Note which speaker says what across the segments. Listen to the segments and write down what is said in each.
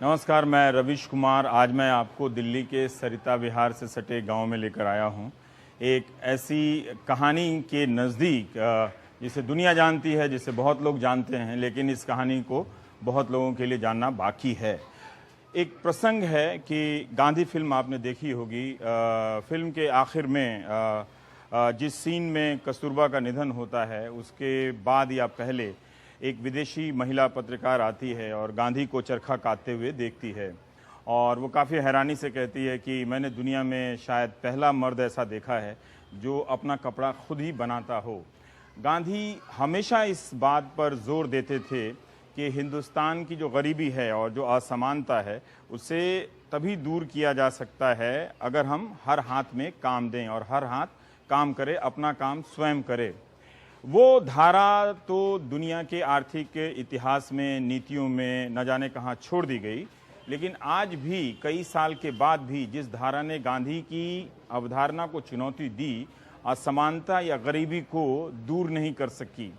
Speaker 1: नमस्कार, मैं रविश कुमार। आज मैं आपको दिल्ली के सरिता विहार से सटे गांव में लेकर आया हूं। एक ऐसी कहानी के नज़दीक जिसे दुनिया जानती है, जिसे बहुत लोग जानते हैं, लेकिन इस कहानी को बहुत लोगों के लिए जानना बाकी है। एक प्रसंग है कि गांधी फिल्म आपने देखी होगी। फिल्म के आखिर में जिस सीन में कस्तूरबा का निधन होता है, उसके बाद या पहले एक विदेशी महिला पत्रकार आती है और गांधी को चरखा काटते हुए देखती है और वो काफ़ी हैरानी से कहती है कि मैंने दुनिया में शायद पहला मर्द ऐसा देखा है जो अपना कपड़ा खुद ही बनाता हो। गांधी हमेशा इस बात पर जोर देते थे कि हिंदुस्तान की जो गरीबी है और जो असमानता है, उसे तभी दूर किया जा सकता है अगर हम हर हाथ में काम दें और हर हाथ काम करे, अपना काम स्वयं करे। वो धारा तो दुनिया के आर्थिक इतिहास में, नीतियों में न जाने कहाँ छोड़ दी गई, लेकिन आज भी कई साल के बाद भी जिस धारा ने गांधी की अवधारणा को चुनौती दी, असमानता या गरीबी को दूर नहीं कर सकी।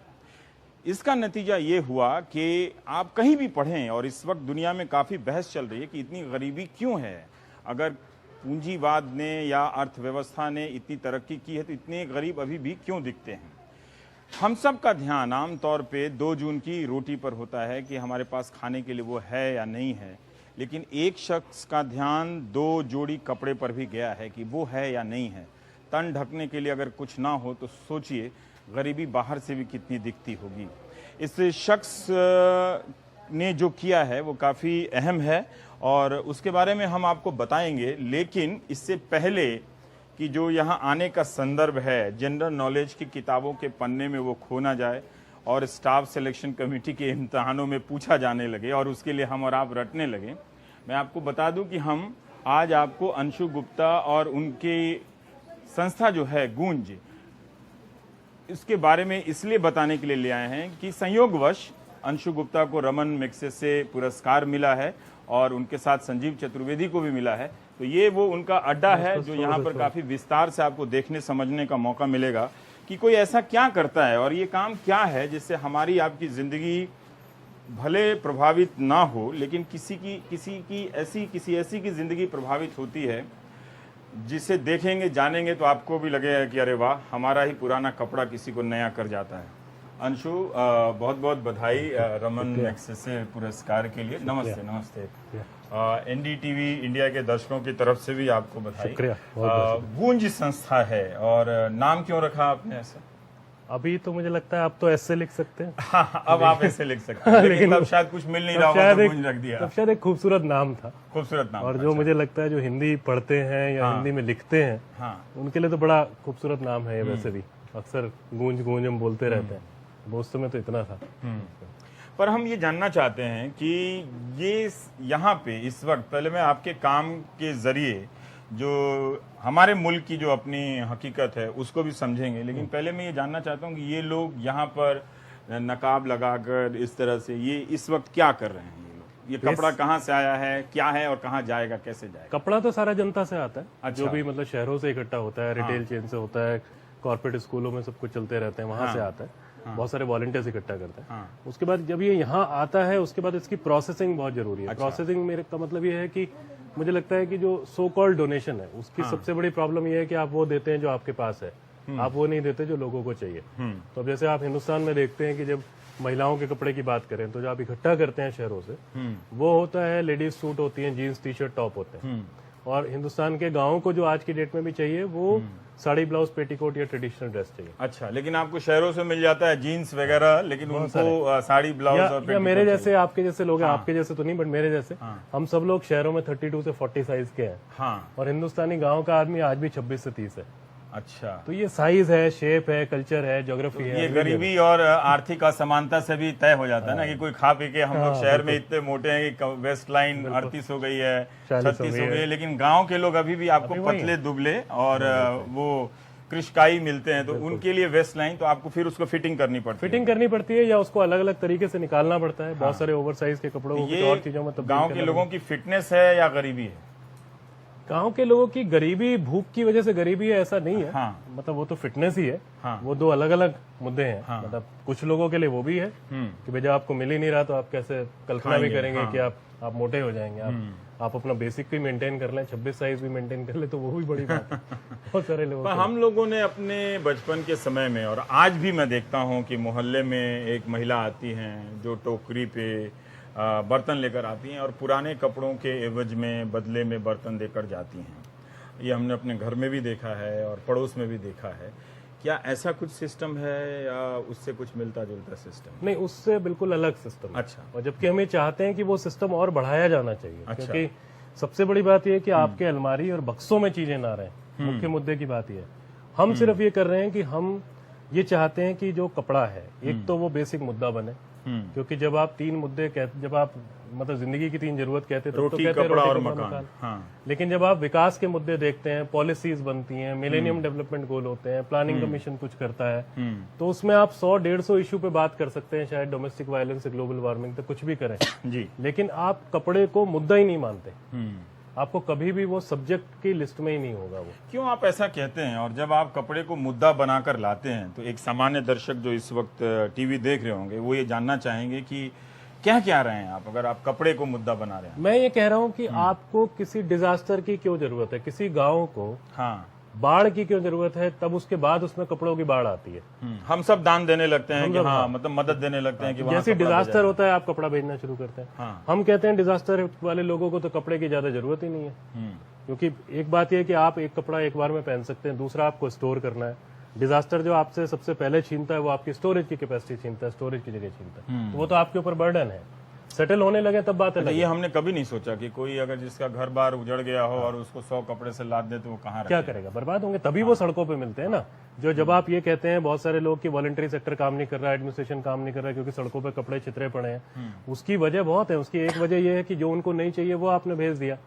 Speaker 1: इसका नतीजा ये हुआ कि आप कहीं भी पढ़ें, और इस वक्त दुनिया में काफ़ी बहस चल रही है कि इतनी गरीबी क्यों है। अगर पूंजीवाद ने या अर्थव्यवस्था ने इतनी तरक्की की है तो इतने गरीब अभी भी क्यों दिखते हैं। हम सब का ध्यान आमतौर पे 2 जून की रोटी पर होता है कि हमारे पास खाने के लिए वो है या नहीं है, लेकिन एक शख्स का ध्यान 2 जोड़ी कपड़े पर भी गया है कि वो है या नहीं है। तन ढकने के लिए अगर कुछ ना हो तो सोचिए गरीबी बाहर से भी कितनी दिखती होगी। इस शख्स ने जो किया है वो काफ़ी अहम है और उसके बारे में हम आपको बताएंगे, लेकिन इससे पहले कि जो यहाँ आने का संदर्भ है, जनरल नॉलेज की किताबों के पन्ने में वो खो ना जाए और स्टाफ सिलेक्शन कमेटी के इम्तहानों में पूछा जाने लगे और उसके लिए हम और आप रटने लगे। मैं आपको बता दूं कि हम आज आपको अंशु गुप्ता और उनकी संस्था जो है गूंज, इसके बारे में इसलिए बताने के लिए ले आए हैं कि संयोगवश अंशु गुप्ता को रमन मैग्सेसे पुरस्कार मिला है और उनके साथ संजीव चतुर्वेदी को भी मिला है। तो ये वो उनका अड्डा है जो यहाँ पर काफ़ी विस्तार से आपको देखने समझने का मौका मिलेगा कि कोई ऐसा क्या करता है और ये काम क्या है जिससे हमारी आपकी ज़िंदगी भले प्रभावित ना हो, लेकिन किसी ऐसी की ज़िंदगी प्रभावित होती है जिसे देखेंगे, जानेंगे तो आपको भी लगेगा कि अरे वाह, हमारा ही पुराना कपड़ा किसी को नया कर जाता है। अंशु, बहुत बहुत बधाई रमन मैग्सेसे पुरस्कार के लिए। नमस्ते। नमस्ते। एनडीटीवी इंडिया के दर्शकों की तरफ से भी आपको बधाई।
Speaker 2: शुक्रिया।
Speaker 1: गूंज संस्था है, और नाम क्यों रखा आपने ऐसा?
Speaker 2: अभी तो मुझे लगता है आप तो ऐसे लिख सकते हैं।
Speaker 1: हाँ, अब आप ऐसे लिख सकते हैं, लेकिन तब शायद कुछ मिल नहीं रहा होगा तो गूंज रख दिया।
Speaker 2: तब शायद एक खूबसूरत नाम था।
Speaker 1: खूबसूरत नाम।
Speaker 2: और जो मुझे लगता है जो हिंदी पढ़ते हैं या हिंदी में लिखते हैं, उनके लिए तो बड़ा खूबसूरत नाम है ये। वैसे भी अक्सर गूंज गूंज हम बोलते रहते हैं, वो उस समय तो इतना था।
Speaker 1: पर हम ये जानना चाहते हैं कि ये यहाँ पे इस वक्त, पहले मैं आपके काम के जरिए जो हमारे मुल्क की जो अपनी हकीकत है उसको भी समझेंगे, लेकिन पहले मैं ये जानना चाहता हूँ कि ये लोग यहाँ पर नकाब लगाकर इस तरह से ये इस वक्त क्या कर रहे हैं? ये लोग, ये कपड़ा कहाँ से आया है, क्या है और कहाँ जाएगा, कैसे जाएगा?
Speaker 2: कपड़ा तो सारा जनता से आता है।
Speaker 1: अच्छा।
Speaker 2: जो भी मतलब शहरों से इकट्ठा होता है, रिटेल चेन से होता है, कॉर्पोरेट स्कूलों में सब कुछ चलते रहते हैं, वहां से आता है। बहुत सारे वॉलंटियर्स इकट्ठा करते हैं। उसके बाद जब ये यहाँ आता है, उसके बाद इसकी प्रोसेसिंग बहुत जरूरी है। अच्छा। प्रोसेसिंग मेरे का मतलब ये है कि मुझे लगता है कि जो सो कॉल्ड डोनेशन है, उसकी सबसे बड़ी प्रॉब्लम ये है कि आप वो देते हैं जो आपके पास है, आप वो नहीं देते जो लोगों को चाहिए। तो अब जैसे आप हिंदुस्तान में देखते हैं कि जब महिलाओं के कपड़े की बात करें तो जो आप इकट्ठा करते हैं शहरों से, वो होता है लेडीज सूट होती है, जीन्स टी शर्ट टॉप होते हैं। और हिंदुस्तान के गाँव को जो आज की डेट में भी चाहिए वो साड़ी ब्लाउज पेटीकोट या ट्रेडिशनल ड्रेस चाहिए।
Speaker 1: अच्छा, लेकिन आपको शहरों से मिल जाता है जीन्स वगैरह, लेकिन उनको साड़ी ब्लाउज और
Speaker 2: या मेरे जैसे आपके जैसे लोग हैं, आपके जैसे तो नहीं बट मेरे जैसे, हम सब लोग शहरों में 32 से 40 साइज के हैं। और हिंदुस्तानी गाँव का आदमी आज भी 26 से 30 है।
Speaker 1: अच्छा, तो
Speaker 2: ये साइज है, शेप है, कल्चर है, ज्योग्राफी है।
Speaker 1: ये गरीबी और आर्थिक असमानता से भी तय हो जाता है ना कि कोई खा पी के, हम लोग शहर में इतने मोटे हैं कि वेस्ट लाइन 38 हो गई है, 36 हो गई है, लेकिन गांव के लोग अभी भी आपको पतले दुबले और वो कृषकाई मिलते हैं, तो उनके लिए वेस्ट लाइन तो आपको फिर उसको फिटिंग करनी पड़ती है,
Speaker 2: या उसको अलग अलग तरीके से निकालना पड़ता है। बहुत सारे ओवर साइज के कपड़ों को और चीजों में।
Speaker 1: गाँव के लोगों की फिटनेस है या गरीबी है?
Speaker 2: गांव के लोगों की गरीबी भूख की वजह से गरीबी है ऐसा नहीं है।
Speaker 1: हाँ।
Speaker 2: मतलब वो तो फिटनेस ही है।
Speaker 1: हाँ।
Speaker 2: वो दो अलग अलग मुद्दे हैं। मतलब कुछ लोगों के लिए वो भी है कि भाई जब आपको मिल ही नहीं रहा तो आप कैसे कल्पना भी करेंगे कि आप मोटे हो जाएंगे। आप अपना बेसिक भी मेंटेन कर लें, 26 साइज भी मेंटेन कर ले तो वो भी बड़ी बात है। बहुत सारे लोग
Speaker 1: पर हम लोगों ने अपने बचपन के समय में और आज भी मैं देखता हूँ कि मोहल्ले में एक महिला आती हैं जो टोकरी पे बर्तन लेकर आती हैं और पुराने कपड़ों के एवज में बदले में बर्तन देकर जाती हैं। ये हमने अपने घर में भी देखा है और पड़ोस में भी देखा है। क्या ऐसा कुछ सिस्टम है या उससे कुछ मिलता जुलता सिस्टम?
Speaker 2: नहीं, उससे बिल्कुल अलग सिस्टम।
Speaker 1: अच्छा।
Speaker 2: और जबकि हम ये चाहते हैं कि वो सिस्टम और बढ़ाया जाना चाहिए। अच्छा। क्योंकि सबसे बड़ी बात यह है कि आपके अलमारी और बक्सों में चीजें ना रहें। मुख्य मुद्दे की बात यह है। हम सिर्फ ये कर रहे हैं कि हम ये चाहते हैं कि जो कपड़ा है एक तो वो बेसिक मुद्दा बने। क्योंकि जब आप तीन मुद्दे जब आप मतलब जिंदगी की तीन जरूरत कहते तो कहते हैं
Speaker 1: कपड़ा और
Speaker 2: रोटी,
Speaker 1: मकान। हाँ।
Speaker 2: लेकिन जब आप विकास के मुद्दे देखते हैं, पॉलिसीज बनती हैं, मिलेनियम डेवलपमेंट गोल होते हैं, प्लानिंग कमीशन कुछ करता है, तो उसमें आप 100-150 इशू पे बात कर सकते हैं, शायद डोमेस्टिक वायलेंस, ग्लोबल वार्मिंग तो कुछ भी करें
Speaker 1: जी।
Speaker 2: लेकिन आप कपड़े को मुद्दा ही नहीं मानते। आपको कभी भी वो सब्जेक्ट की लिस्ट में ही नहीं होगा वो।
Speaker 1: क्यों आप ऐसा कहते हैं? और जब आप कपड़े को मुद्दा बनाकर लाते हैं तो एक सामान्य दर्शक जो इस वक्त टीवी देख रहे होंगे वो ये जानना चाहेंगे कि क्या क्या रहे हैं आप अगर आप कपड़े को मुद्दा बना रहे हैं?
Speaker 2: मैं ये कह रहा हूँ कि आपको किसी डिजास्टर की क्यों जरूरत है, किसी गांव को
Speaker 1: हाँ
Speaker 2: बाढ़ की क्यों जरूरत है, तब उसके बाद उसमें कपड़ों की बाढ़ आती है।
Speaker 1: हम सब दान देने लगते हैं कि हाँ मतलब मदद देने लगते हैं कि वहाँ
Speaker 2: जैसे
Speaker 1: कपड़ा
Speaker 2: डिजास्टर होता है आप कपड़ा भेजना शुरू करते हैं।
Speaker 1: हाँ।
Speaker 2: हम कहते हैं डिजास्टर वाले लोगों को तो कपड़े की ज्यादा जरूरत ही नहीं है। क्योंकि एक बात यह है कि आप एक कपड़ा एक बार में पहन सकते हैं, दूसरा आपको स्टोर करना है। डिजास्टर जो आपसे सबसे पहले छीनता है वो आपकी स्टोरेज की कैपेसिटी छीनता है, स्टोरेज की जगह छीनता है। तो वो तो आपके ऊपर बर्डन है। सेटल होने लगे तब बात है।
Speaker 1: ये हमने कभी नहीं सोचा कि कोई अगर जिसका घर बार उजड़ गया हो और उसको 100 कपड़े से लाद दे तो वो कहाँ
Speaker 2: क्या करेगा, बर्बाद होंगे। तभी वो सड़कों पे मिलते हैं ना। जो जब आप ये कहते हैं बहुत सारे लोग कि वॉलंटरी सेक्टर काम नहीं कर रहा है, एडमिनिस्ट्रेशन काम नहीं कर रहा है क्योंकि सड़कों पे कपड़े छितरे पड़े हैं, उसकी वजह बहुत है। उसकी एक वजह यह है कि जो उनको नहीं चाहिए वो आपने भेज दिया।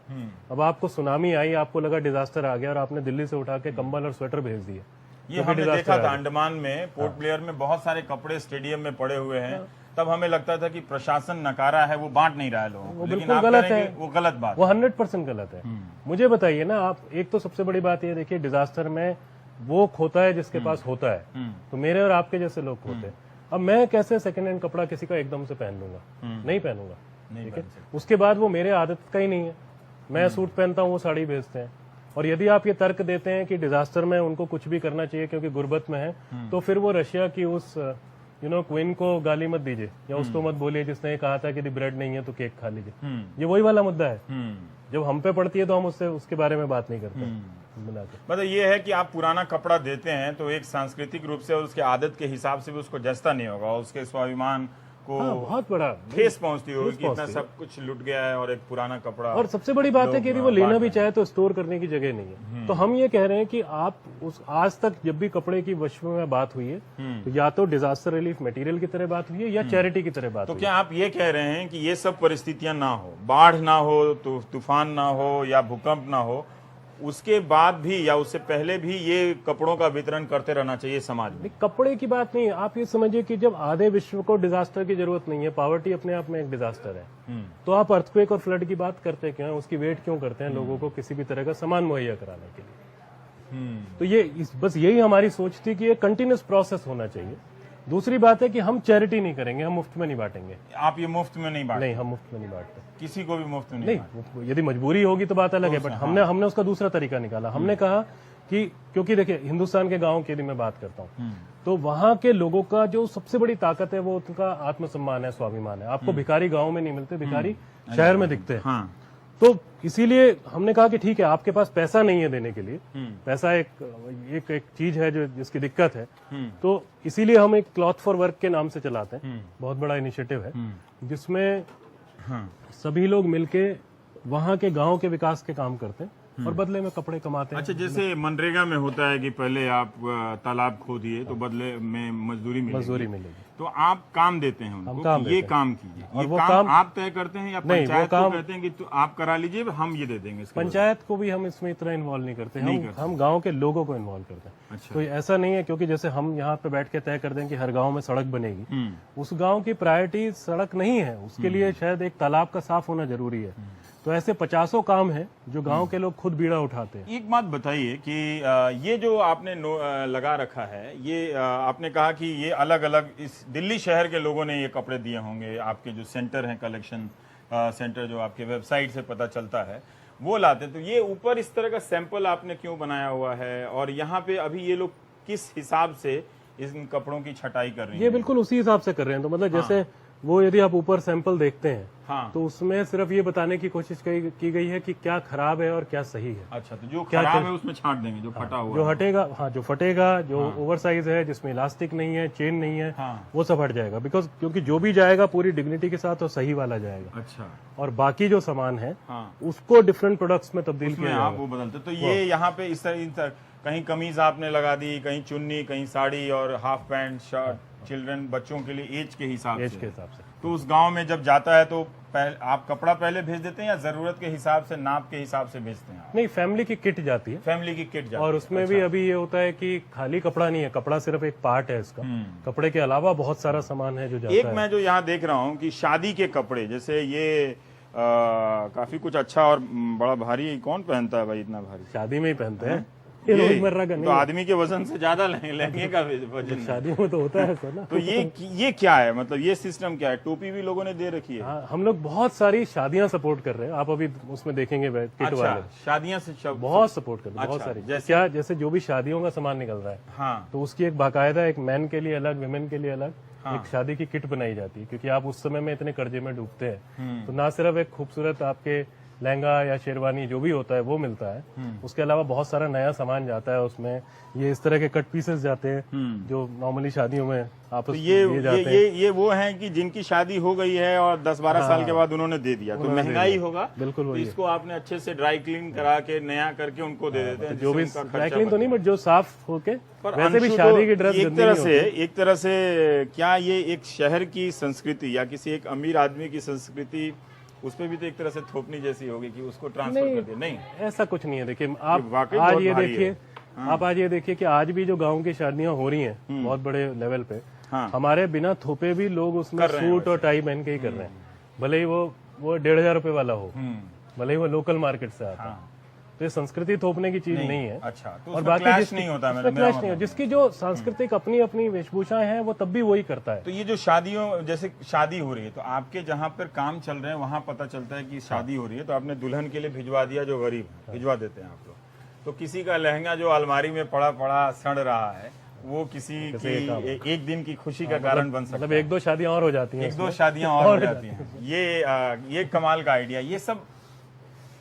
Speaker 2: अब आपको सुनामी आई, आपको लगा डिजास्टर आ गया और आपने दिल्ली से उठा के कंबल और स्वेटर भेज दिए।
Speaker 1: ये हमने देखा था अंडमान में, पोर्ट ब्लेयर में बहुत सारे कपड़े स्टेडियम में पड़े हुए हैं। तब हमें लगता था कि प्रशासन नकारा है, वो बांट नहीं रहा है लोगों को। लेकिन आप
Speaker 2: गलत है,
Speaker 1: वो गलत बात,
Speaker 2: वो 100% गलत है। मुझे बताइए ना आप, एक तो सबसे बड़ी बात ये देखिए, डिजास्टर में वो खोता है जिसके पास होता है, तो मेरे और आपके जैसे लोग खोते हैं। अब मैं कैसे सेकंड हैंड कपड़ा किसी का एकदम से पहन लूंगा? नहीं पहनूंगा, ठीक है। उसके बाद वो मेरे आदत का ही नहीं है। मैं सूट पहनता हूँ, वो साड़ी भेजते हैं। और यदि आप ये तर्क देते हैं कि डिजास्टर में उनको कुछ भी करना चाहिए क्योंकि गुर्बत में है, तो फिर वो रशिया की उस क्वीन को गाली मत दीजिए या उसको मत बोलिए जिसने ये कहा था कि ब्रेड नहीं है तो केक खा लीजिए। ये वही वाला मुद्दा है। जब हम पे पड़ती है तो हम उसके बारे में बात नहीं करते।
Speaker 1: मतलब ये है कि आप पुराना कपड़ा देते हैं तो एक सांस्कृतिक रूप से और उसके आदत के हिसाब से भी उसको जचता नहीं होगा, उसके स्वाभिमान को
Speaker 2: बहुत बड़ा
Speaker 1: ठेस पहुंचती होगी कि इतना सब कुछ लुट गया है और एक पुराना कपड़ा।
Speaker 2: और सबसे बड़ी बात है कि यदि वो लेना भी चाहे तो स्टोर करने की जगह नहीं है। तो हम ये कह रहे हैं कि आप आज तक जब भी कपड़े की विश्व में बात हुई है तो या तो डिजास्टर रिलीफ मटेरियल की तरह बात हुई है या चैरिटी की तरह बात
Speaker 1: तो
Speaker 2: हुई
Speaker 1: क्या आप ये कह रहे हैं कि ये सब परिस्थितियां ना हो, बाढ़ ना हो, तो तूफान ना हो या भूकंप ना हो, उसके बाद भी या उससे पहले भी ये कपड़ों का वितरण करते रहना चाहिए समाज में?
Speaker 2: कपड़े की बात नहीं, आप ये समझिए कि जब आधे विश्व को डिजास्टर की जरूरत नहीं है, पावर्टी अपने आप में एक डिजास्टर है, तो आप अर्थक्वेक और फ्लड की बात करते क्यों हैं? उसकी वेट क्यों करते हैं लोगों को किसी भी तरह का सामान मुहैया कराने के लिए? तो ये बस यही हमारी सोच थी कि ये कंटिन्यूस प्रोसेस होना चाहिए। दूसरी बात है कि हम चैरिटी नहीं करेंगे, हम मुफ्त में नहीं बांटेंगे।
Speaker 1: आप ये मुफ्त में नहीं बांटते?
Speaker 2: नहीं, हम मुफ्त में नहीं बांटते,
Speaker 1: किसी को भी मुफ्त में
Speaker 2: नहीं। यदि मजबूरी होगी तो बात अलग है, बट हमने उसका दूसरा तरीका निकाला। हमने कहा कि क्योंकि देखिए हिंदुस्तान के गांव की यदि मैं बात करता हूँ तो वहां के लोगों का जो सबसे बड़ी ताकत है वो उनका आत्मसम्मान है, स्वाभिमान है। आपको भिखारी गाँव में नहीं मिलते, भिखारी शहर में दिखते हैं। तो इसीलिए हमने कहा कि ठीक है, आपके पास पैसा नहीं है देने के लिए, पैसा एक चीज है जो जिसकी दिक्कत है, तो इसीलिए हम एक क्लॉथ फॉर वर्क के नाम से चलाते हैं। बहुत बड़ा इनिशिएटिव है जिसमें सभी लोग मिलके वहां के गांव के विकास के काम करते हैं और बदले में कपड़े कमाते हैं।
Speaker 1: अच्छा, जैसे मनरेगा में होता है कि पहले आप तालाब खोदिए तो बदले में मजदूरी मिलेगी, तो आप काम देते हैं उनको, ये काम कीजिए, और वो काम आप तय करते हैं या पंचायत को कहते हैं कि तो आप करा लीजिए, हम ये दे देंगे?
Speaker 2: पंचायत को भी हम इसमें इतना इन्वॉल्व नहीं करते, हम गांव के लोगों को इन्वॉल्व करते हैं।
Speaker 1: अच्छा।
Speaker 2: तो ऐसा नहीं है क्योंकि जैसे हम यहाँ पे बैठ के तय कर दें कि हर गांव में सड़क बनेगी, उस गांव की प्रायोरिटी सड़क नहीं है, उसके लिए शायद एक तालाब का साफ होना जरूरी है। तो ऐसे 50 काम हैं जो गांव के लोग खुद बीड़ा उठाते हैं।
Speaker 1: एक बात बताइए कि ये जो आपने लगा रखा है, ये आपने कहा कि ये अलग अलग इस दिल्ली शहर के लोगों ने ये कपड़े दिए होंगे, आपके जो सेंटर हैं, कलेक्शन सेंटर जो आपके वेबसाइट से पता चलता है वो लाते। तो ये ऊपर इस तरह का सैंपल आपने क्यों बनाया हुआ है, और यहाँ पे अभी ये लोग किस हिसाब से इन कपड़ों की छटाई कर रही
Speaker 2: ये
Speaker 1: हैं?
Speaker 2: बिल्कुल उसी हिसाब से कर रहे हैं। तो मतलब जैसे वो यदि आप ऊपर सैंपल देखते हैं
Speaker 1: हाँ।
Speaker 2: तो उसमें सिर्फ ये बताने की कोशिश की गई है कि क्या खराब है और क्या सही है।
Speaker 1: अच्छा, तो जो खराब है उसमें छांट देंगे, जो फटा हुआ
Speaker 2: जो
Speaker 1: है।
Speaker 2: हटेगा, हाँ, जो फटेगा, जो ओवर साइज है, जिसमें इलास्टिक नहीं है, चेन नहीं है,
Speaker 1: हाँ।
Speaker 2: वो सब हट जाएगा। बिकॉज क्योंकि जो भी जाएगा पूरी डिग्निटी के साथ, तो सही वाला जाएगा।
Speaker 1: अच्छा,
Speaker 2: और बाकी जो सामान है
Speaker 1: हाँ,
Speaker 2: उसको डिफरेंट प्रोडक्ट्स में तब्दील
Speaker 1: उसमें
Speaker 2: किया
Speaker 1: आप
Speaker 2: जाएगा।
Speaker 1: वो बदलते। तो ये यहाँ पे इस तरह कहीं कमीज आपने लगा दी, कहीं चुन्नी, कहीं साड़ी, और हाफ पैंट, शर्ट, चिल्ड्रन, बच्चों के लिए एज के हिसाब
Speaker 2: एज
Speaker 1: से।
Speaker 2: के हिसाब से।
Speaker 1: तो उस गांव में जब जाता है तो आप कपड़ा पहले भेज देते हैं या जरूरत के हिसाब से, नाप के हिसाब से भेजते हैं आप?
Speaker 2: नहीं, फैमिली की किट जाती है।
Speaker 1: फैमिली की किट जाती है।
Speaker 2: और उसमें भी अभी ये होता है कि खाली कपड़ा नहीं है, कपड़ा सिर्फ एक पार्ट है इसका। कपड़े के अलावा बहुत सारा सामान है जो जाता
Speaker 1: एक
Speaker 2: है।
Speaker 1: मैं जो यहाँ देख रहा हूँ कि शादी के कपड़े, जैसे ये काफी कुछ अच्छा और बड़ा भारी, कौन पहनता है भाई इतना भारी?
Speaker 2: शादी में ही पहनते हैं, ये
Speaker 1: ये
Speaker 2: रोजमर्रा का
Speaker 1: तो
Speaker 2: नहीं।
Speaker 1: आदमी के वजन से ज्यादा लहंगे का वजन है।
Speaker 2: शादियों में तो होता है ऐसा ना।
Speaker 1: तो ये क्या है, मतलब ये सिस्टम क्या है? टोपी भी लोगों ने दे रखी है।
Speaker 2: हाँ, हम लोग बहुत सारी शादियां सपोर्ट कर रहे हैं। आप अभी उसमें देखेंगे किट
Speaker 1: अच्छा,
Speaker 2: वाले
Speaker 1: शादियां से
Speaker 2: बहुत सपोर्ट कर रहे हैं, बहुत
Speaker 1: अच्छा,
Speaker 2: सारी।
Speaker 1: जैसे?
Speaker 2: क्या, जैसे जो भी शादियों का सामान निकल रहा है,
Speaker 1: हाँ,
Speaker 2: तो उसकी एक बाकायदा एक मैन के लिए अलग, विमेन के लिए अलग एक शादी की किट बनाई जाती है। क्योंकि आप उस समय में इतने कर्जे में डूबते हैं, तो ना सिर्फ एक खूबसूरत आपके लहंगा या शेरवानी जो भी होता है वो मिलता है, उसके अलावा बहुत सारा नया सामान जाता है उसमें। ये इस तरह के कट पीसेस जाते हैं जो नॉर्मली शादियों में आपस
Speaker 1: तो
Speaker 2: में
Speaker 1: ये
Speaker 2: दिए जाते हैं।
Speaker 1: ये वो हैं कि जिनकी शादी हो गई है और 10-12 साल के बाद उन्होंने दे दिया, तो महंगाई होगा।
Speaker 2: बिल्कुल
Speaker 1: तो
Speaker 2: वही है।
Speaker 1: इसको आपने अच्छे से ड्राई क्लीन करा के नया करके उनको दे देते हैं,
Speaker 2: जो भी
Speaker 1: जिससे उनका
Speaker 2: ड्राई
Speaker 1: खर्चा
Speaker 2: क्लीन तो नहीं, बट जो साफ होके,
Speaker 1: पर
Speaker 2: वैसे भी
Speaker 1: अंशु
Speaker 2: शादी
Speaker 1: तो
Speaker 2: की ड्रेस
Speaker 1: एक तरह से क्या ये एक शहर की संस्कृति या किसी एक अमीर आदमी की संस्कृति, उस पर भी तो एक तरह से थोपनी जैसी होगी कि उसको ट्रांसफर कर दिया? नहीं,
Speaker 2: ऐसा कुछ नहीं है। देखिए, आप
Speaker 1: वाकई
Speaker 2: आज
Speaker 1: बहुत
Speaker 2: ये
Speaker 1: भारी
Speaker 2: देखिए,
Speaker 1: है।
Speaker 2: आप आज ये देखिए कि आज भी जो गांव की शादियां हो रही हैं बहुत बड़े लेवल पे,
Speaker 1: हाँ।
Speaker 2: हमारे बिना थोपे भी लोग उसमें
Speaker 1: कर रहे हैं
Speaker 2: सूट और टाई पहन के ही कर रहे हैं। भले ही वो 1,500 रुपए वाला हो, भले ही वो लोकल मार्केट से आता है। तो ये संस्कृति थोपने की चीज नहीं है।
Speaker 1: अच्छा, तो
Speaker 2: और
Speaker 1: उसमें
Speaker 2: बाकी
Speaker 1: क्लैश
Speaker 2: जिसकी-
Speaker 1: नहीं होता।
Speaker 2: उसमें क्लैश नहीं हो, जिसकी जो सांस्कृतिक अपनी अपनी वेशभूषाएं हैं वो तब भी वही करता है।
Speaker 1: तो ये जो शादियों, जैसे शादी हो रही है, तो आपके जहाँ पर काम चल रहे हैं वहाँ पता चलता है कि शादी हो रही है, तो आपने दुल्हन के लिए भिजवा दिया, जो गरीब है भिजवा देते हैं आप लोग। तो किसी का लहंगा जो अलमारी में पड़ा पड़ा सड़ रहा है, वो किसी की एक दिन की खुशी का कारण बन सकता है।
Speaker 2: मतलब 1-2 शादियां और हो जाती हैं,
Speaker 1: 1-2 शादियां और हो जाती हैं। ये कमाल का आइडिया। ये सब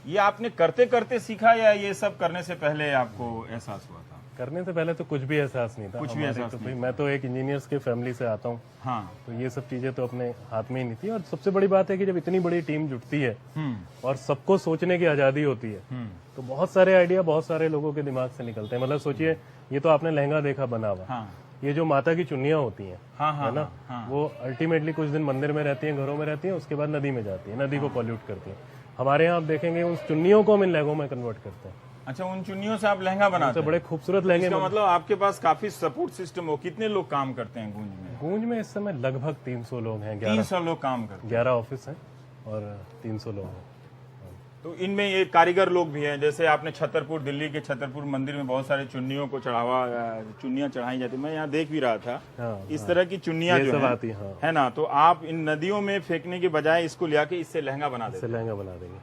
Speaker 1: ये आपने करते करते सीखा या ये सब करने से पहले आपको एहसास हुआ था?
Speaker 2: करने से पहले तो कुछ भी एहसास नहीं था।
Speaker 1: कुछ भी
Speaker 2: हमारे
Speaker 1: एहसास
Speaker 2: तो
Speaker 1: नहीं
Speaker 2: भाई, मैं तो एक इंजीनियर्स के फैमिली से आता हूँ,
Speaker 1: हाँ,
Speaker 2: तो ये सब चीजें तो अपने हाथ में ही नहीं थी। और सबसे बड़ी बात है कि जब इतनी बड़ी टीम जुटती है और सबको सोचने की आजादी होती है, तो बहुत सारे आइडिया बहुत सारे लोगों के दिमाग से निकलते हैं। मतलब सोचिए, ये तो आपने लहंगा देखा बना हुआ,
Speaker 1: हाँ,
Speaker 2: ये जो माता की चुन्नियां होती हैं,
Speaker 1: हाँ, हाँ,
Speaker 2: है ना, वो अल्टीमेटली कुछ दिन मंदिर में रहती हैं, घरों में रहती हैं, उसके बाद नदी में जाती है, नदी को पॉल्यूट करती है। हमारे यहाँ आप देखेंगे उन चुन्नियों को हम इन लहंगों में कन्वर्ट करते हैं।
Speaker 1: अच्छा, उन चुन्नियों से आप लहंगा बनाते
Speaker 2: तो
Speaker 1: हैं?
Speaker 2: बड़े खूबसूरत लहंगे।
Speaker 1: इसका मतलब आपके पास काफी सपोर्ट सिस्टम हो। कितने लोग काम करते हैं गूंज में?
Speaker 2: गूंज में इस समय लगभग 300 लोग हैं।
Speaker 1: 300 लोग काम करते
Speaker 2: 11 ऑफिस हैं और 300 लोग हैं।
Speaker 1: हैं। तो इनमें ये कारीगर लोग भी हैं। जैसे आपने छतरपुर, दिल्ली के छतरपुर मंदिर में बहुत सारे चुन्नियों को चुन्नियां चढ़ाई जाती। मैं यहाँ देख भी रहा था, इस तरह की चुन्नियां
Speaker 2: ये
Speaker 1: जो
Speaker 2: सब
Speaker 1: हैं,
Speaker 2: आती हैं, हाँ।
Speaker 1: है ना। तो आप इन नदियों में फेंकने के बजाय इसको ले आके इससे लहंगा बना देते
Speaker 2: इससे लहंगा बना देंगे।
Speaker 1: हैं।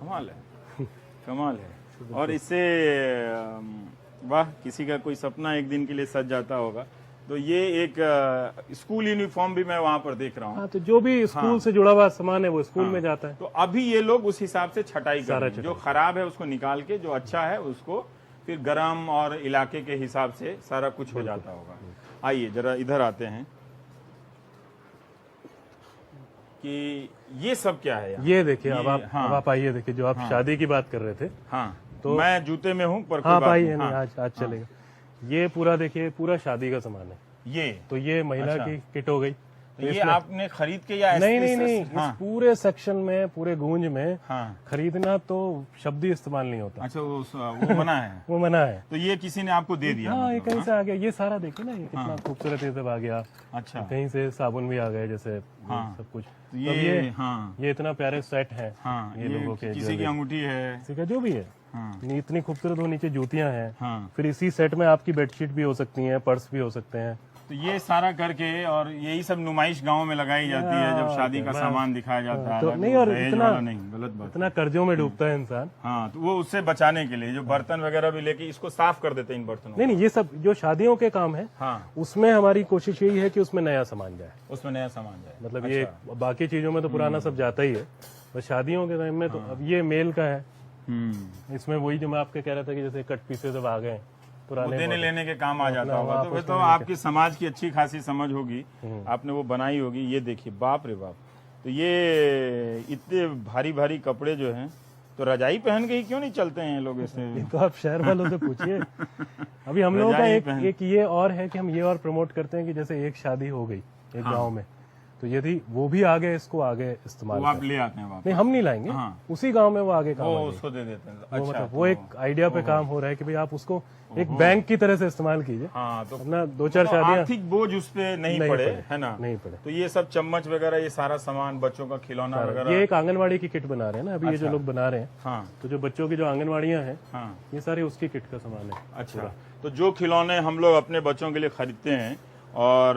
Speaker 1: कमाल है, कमाल है। और इससे वाह, किसी का कोई सपना एक दिन के लिए सज जाता होगा। तो ये एक स्कूल यूनिफॉर्म भी मैं वहां पर देख रहा हूँ।
Speaker 2: हाँ, तो जो भी स्कूल से जुड़ा हुआ सामान है वो स्कूल में जाता है।
Speaker 1: तो अभी ये लोग उस हिसाब से छटाई कर रहे हैं। जो खराब है उसको निकाल के, जो अच्छा है उसको फिर गरम और इलाके के हिसाब से सारा कुछ हो जाता होगा। आइए जरा इधर आते हैं कि ये सब क्या है यहाँ?
Speaker 2: ये देखिए, अब आप आइए, देखिए जो आप
Speaker 1: हाँ।
Speaker 2: शादी की बात कर रहे थे।
Speaker 1: हाँ, तो मैं जूते में हूँ, पर कोई
Speaker 2: हाँ
Speaker 1: बात
Speaker 2: भाई,
Speaker 1: नहीं।
Speaker 2: नहीं, आज चलेगा। ये पूरा देखिए, पूरा शादी का सामान है।
Speaker 1: ये
Speaker 2: तो ये महिला की किट हो गई।
Speaker 1: तो ये आपने खरीद के या
Speaker 2: नहीं
Speaker 1: ऐसे
Speaker 2: नहीं नहीं,
Speaker 1: हाँ,
Speaker 2: इस पूरे सेक्शन में, पूरे गूंज में
Speaker 1: हाँ।
Speaker 2: खरीदना तो शब्द ही इस्तेमाल नहीं होता।
Speaker 1: अच्छा वो मना है।
Speaker 2: वो मना है।
Speaker 1: तो ये किसी ने आपको दे दिया?
Speaker 2: हाँ, ये
Speaker 1: मतलब,
Speaker 2: कहीं से आ गया, ये सारा देखिए ना, ये कितना खूबसूरत ये सब आ गया।
Speaker 1: अच्छा।
Speaker 2: कहीं से साबुन भी आ गए, जैसे
Speaker 1: हाँ।
Speaker 2: सब कुछ।
Speaker 1: तो ये हाँ
Speaker 2: ये इतना प्यारे सेट है।
Speaker 1: हाँ,
Speaker 2: ये लोगों के
Speaker 1: किसी की अंगूठी है।
Speaker 2: किसी का जो भी है,
Speaker 1: हाँ
Speaker 2: इतनी खूबसूरत वो नीचे जूतियां हैं।
Speaker 1: हाँ।
Speaker 2: फिर इसी सेट में आपकी बेडशीट भी हो सकती हैं, पर्स भी हो सकते हैं।
Speaker 1: तो ये सारा करके, और यही सब नुमाइश गांव में लगाई जाती है जब शादी का सामान दिखाया जाता है।
Speaker 2: तो नहीं, और
Speaker 1: दहेज
Speaker 2: इतना
Speaker 1: वाला नहीं, गलत बात।
Speaker 2: इतना कर्जों में डूबता है इंसान।
Speaker 1: हाँ, तो वो उससे बचाने के लिए जो बर्तन वगैरह भी लेके इसको साफ कर देते हैं इन बर्तनों
Speaker 2: नहीं नहीं, ये सब जो शादियों के काम है,
Speaker 1: हाँ,
Speaker 2: उसमें हमारी कोशिश यही है कि उसमें नया सामान जाए।
Speaker 1: उसमें नया सामान जाए।
Speaker 2: मतलब ये बाकी चीजों में तो पुराना सब जाता ही है, बस शादियों के टाइम में तो अब ये मेल का है। इसमें वही जो मैं आपके कह रहा था कि जैसे कट पीसेस अब आ गए पुराने,
Speaker 1: देने लेने के काम आ जाता होगा। तो फिर तो आपकी समाज की अच्छी खासी समझ होगी, आपने वो बनाई होगी। ये देखिए, बाप रे बाप, तो ये इतने भारी भारी कपड़े जो हैं, तो रजाई पहन के ही क्यों नहीं चलते हैं लोग ऐसे?
Speaker 2: ये तो आप शहर वालों से पूछिए। अभी हम लोगों का एक ये और है कि हम ये और प्रमोट करते हैं कि जैसे एक शादी हो गई एक गांव में, तो यदि वो भी आगे इसको आगे इस्तेमाल
Speaker 1: वो आप ले आते हैं वापस?
Speaker 2: नहीं, हम नहीं लाएंगे। उसी गांव में वो आगे काम
Speaker 1: वो
Speaker 2: आएगी।
Speaker 1: उसको दे देते हैं।
Speaker 2: वो
Speaker 1: अच्छा,
Speaker 2: मतलब वो एक आइडिया पे काम हो रहा है कि भाई आप उसको एक बैंक की तरह से इस्तेमाल कीजिए।
Speaker 1: हाँ, तो
Speaker 2: अपना 2-4 शादियां
Speaker 1: आर्थिक बोझ उस पे नहीं पड़े, है ना?
Speaker 2: नहीं पड़े।
Speaker 1: तो ये सब चम्मच वगैरह, ये सारा सामान, बच्चों का खिलौना वगैरह,
Speaker 2: ये एक आंगनवाड़ी की किट बना रहे हैं ना अभी, ये जो लोग बना रहे हैं,
Speaker 1: हाँ
Speaker 2: तो जो बच्चों की जो आंगनवाड़ियां हैं,
Speaker 1: हाँ,
Speaker 2: ये सारे उसकी किट का सामान है।
Speaker 1: अच्छा। तो जो खिलौने हम लोग अपने बच्चों के लिए खरीदते हैं और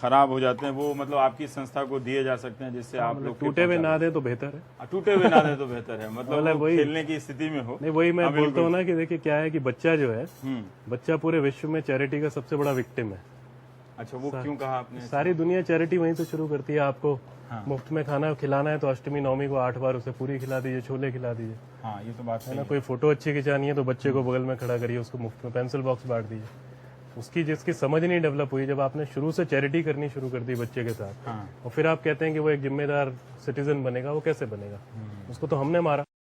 Speaker 1: खराब हो जाते हैं, वो मतलब आपकी संस्था को दिए जा सकते हैं, जिससे आप लोग
Speaker 2: टूटे हुए ना दे तो बेहतर है।
Speaker 1: टूटे हुए ना दे तो बेहतर है, मतलब वो खेलने की स्थिति में हो।
Speaker 2: नहीं, वही मैं बोलता हूँ ना कि देखिए क्या है कि बच्चा जो है,
Speaker 1: हम्म।
Speaker 2: बच्चा पूरे विश्व में चैरिटी का सबसे बड़ा विक्टिम है।
Speaker 1: अच्छा, वो क्यों कहा आपने?
Speaker 2: सारी दुनिया चैरिटी वहीं से शुरू करती है। आपको मुफ्त में खाना खिलाना है तो अष्टमी नवमी को 8 बार उसे पूरी खिला दीजिए, छोले खिला दीजिए।
Speaker 1: हाँ, ये तो बात
Speaker 2: है ना। कोई फोटो अच्छी खिंचानी है तो बच्चे को बगल में खड़ा करिए, उसको मुफ्त में पेंसिल बॉक्स बांट दीजिए। उसकी जिसकी समझ नहीं डेवलप हुई, जब आपने शुरू से चैरिटी करनी शुरू कर दी बच्चे के साथ, और फिर आप कहते हैं कि वो एक जिम्मेदार सिटीजन बनेगा, वो कैसे बनेगा? उसको तो हमने मारा।